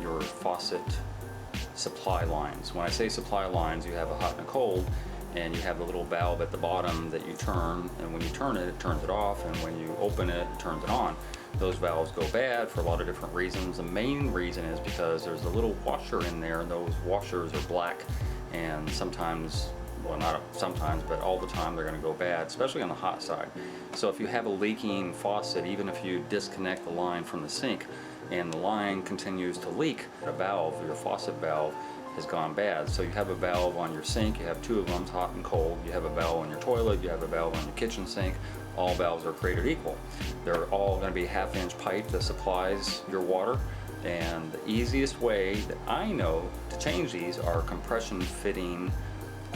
your faucet supply lines. When I say supply lines, you have a hot and a cold, and you have the little valve at the bottom that you turn, and when you turn it, it turns it off, and when you open it, it turns it on. Those valves go bad for a lot of different reasons. The main reason is because there's a little washer in there, and those washers are black, and sometimes, well, not sometimes, but all the time they're going to go bad, especially on the hot side. So if you have a leaking faucet, even if you disconnect the line from the sink and the line continues to leak, a valve, your faucet valve, has gone bad. So you have a valve on your sink, you have two of them, hot and cold. You have a valve on your toilet, you have a valve on your kitchen sink. All valves are created equal. They're all going to be a 1/2-inch pipe that supplies your water. And the easiest way that I know to change these are compression fitting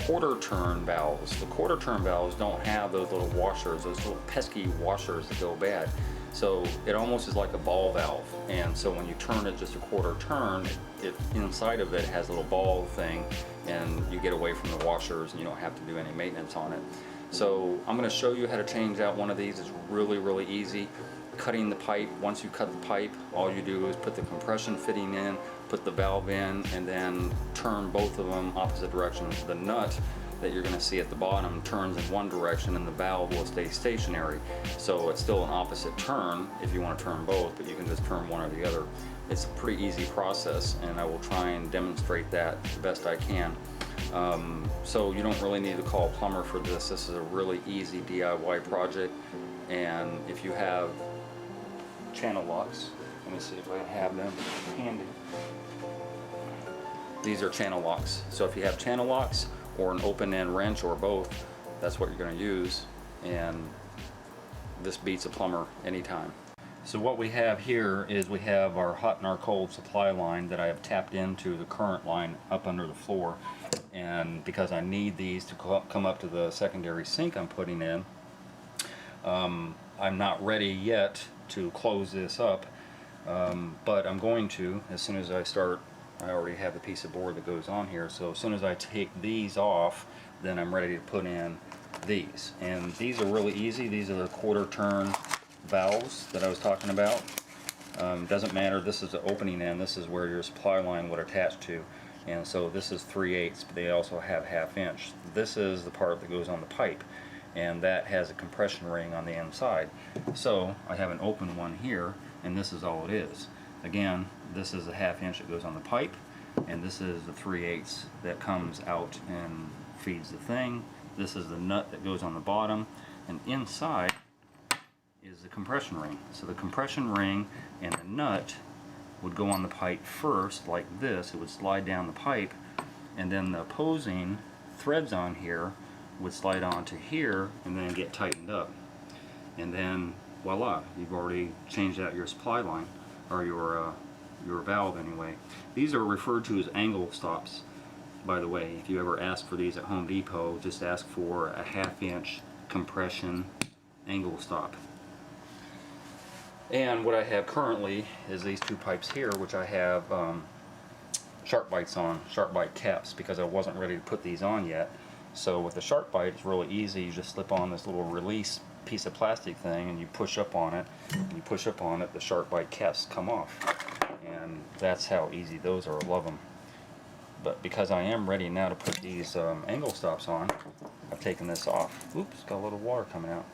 quarter turn valves. The quarter turn valves don't have those little washers, those little pesky washers that go bad. So it almost is like a ball valve, and so when you turn it just a quarter turn, it inside of it has a little ball thing, and you get away from the washers and you don't have to do any maintenance on it. So I'm going to show you how to change out one of these. It's really easy. Cutting the pipe, once you cut the pipe, all you do is put the compression fitting in, put the valve in, and then turn both of them opposite directions. The nut that you're going to see at the bottom turns in one direction, and the valve will stay stationary. So it's still an opposite turn if you want to turn both, but you can just turn one or the other. It's a pretty easy process, and I will try and demonstrate that the best I can. So you don't really need to call a plumber for this. This is a really easy DIY project, and if you have channel locks, let me see if I have them handy. These are channel locks. So if you have channel locks or an open end wrench or both, that's what you're going to use, and this beats a plumber anytime. So what we have here is we have our hot and our cold supply line that I have tapped into the current line up under the floor, and because I need these to come up to the secondary sink I'm putting in, I'm not ready yet to close this up, but I'm going to as soon as I start. I already have the piece of board that goes on here, so as soon as I take these off, then I'm ready to put in these. And these are really easy. These are the quarter turn valves that I was talking about. Doesn't matter, this is the opening end, this is where your supply line would attach to, and so this is 3/8, but they also have 1/2 inch. This is the part that goes on the pipe, and that has a compression ring on the inside. So I have an open one here, and this is all it is. Again, this is a 1/2 inch that goes on the pipe, and this is the 3/8 that comes out and feeds the thing. This is the nut that goes on the bottom, and inside is the compression ring. So the compression ring and the nut would go on the pipe first, like this. It would slide down the pipe, and then the opposing threads on here would slide onto here and then get tightened up. And then voila, you've already changed out your supply line, or your valve anyway. These are referred to as angle stops, by the way. If you ever ask for these at Home Depot, just ask for a 1/2 inch compression angle stop. And what I have currently is these two pipes here, which I have shark bites on, shark bite caps, because I wasn't ready to put these on yet. So with the shark bite, it's really easy. You just slip on this little release piece of plastic thing, and you push up on it. And you push up on it, the shark bite caps come off, and that's how easy those are. I love them. But because I am ready now to put these angle stops on, I've taken this off. Oops, got a little water coming out.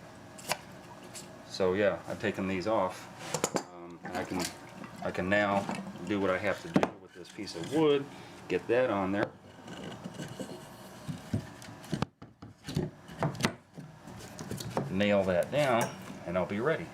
So yeah, I've taken these off. And I can now do what I have to do with this piece of wood. Get that on there. Nail that down, and I'll be ready.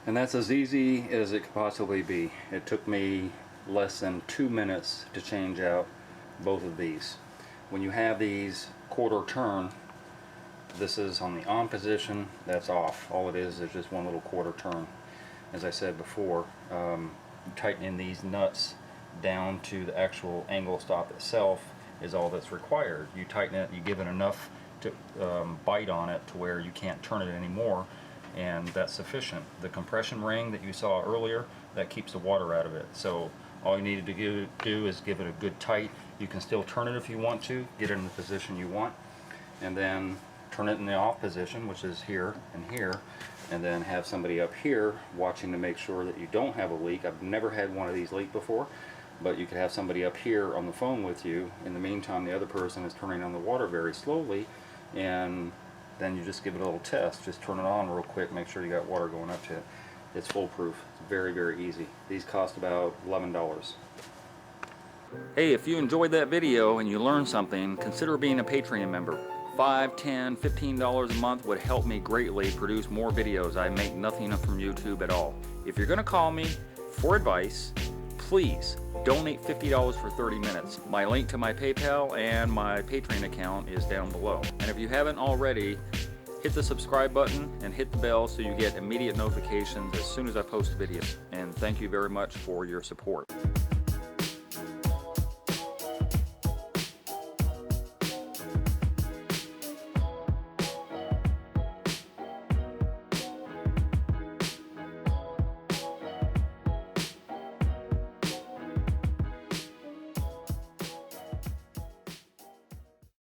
And that's as easy as it could possibly be. It took me less than 2 minutes to change out both of these. When you have these quarter turn, this is on the on position, that's off. All it is just one little quarter turn. As I said before, tightening these nuts down to the actual angle stop itself is all that's required. You tighten it, you give it enough to bite on it to where you can't turn it anymore, and that's sufficient. The compression ring that you saw earlier, that keeps the water out of it. So all you needed to do is give it a good tight. You can still turn it if you want to, get it in the position you want, and then turn it in the off position, which is here and here, and then have somebody up here watching to make sure that you don't have a leak. I've never had one of these leak before, but you could have somebody up here on the phone with you. In the meantime, the other person is turning on the water very slowly, and then you just give it a little test. Just turn it on real quick, make sure you got water going up to it. It's foolproof. It's very, very easy. These cost about $11. Hey, if you enjoyed that video and you learned something, consider being a Patreon member. $5, $10, $15 a month would help me greatly produce more videos. I make nothing from YouTube at all. If you're going to call me for advice, please donate $50 for 30 minutes. My link to my PayPal and my Patreon account is down below. And if you haven't already, hit the subscribe button and hit the bell so you get immediate notifications as soon as I post videos. And thank you very much for your support.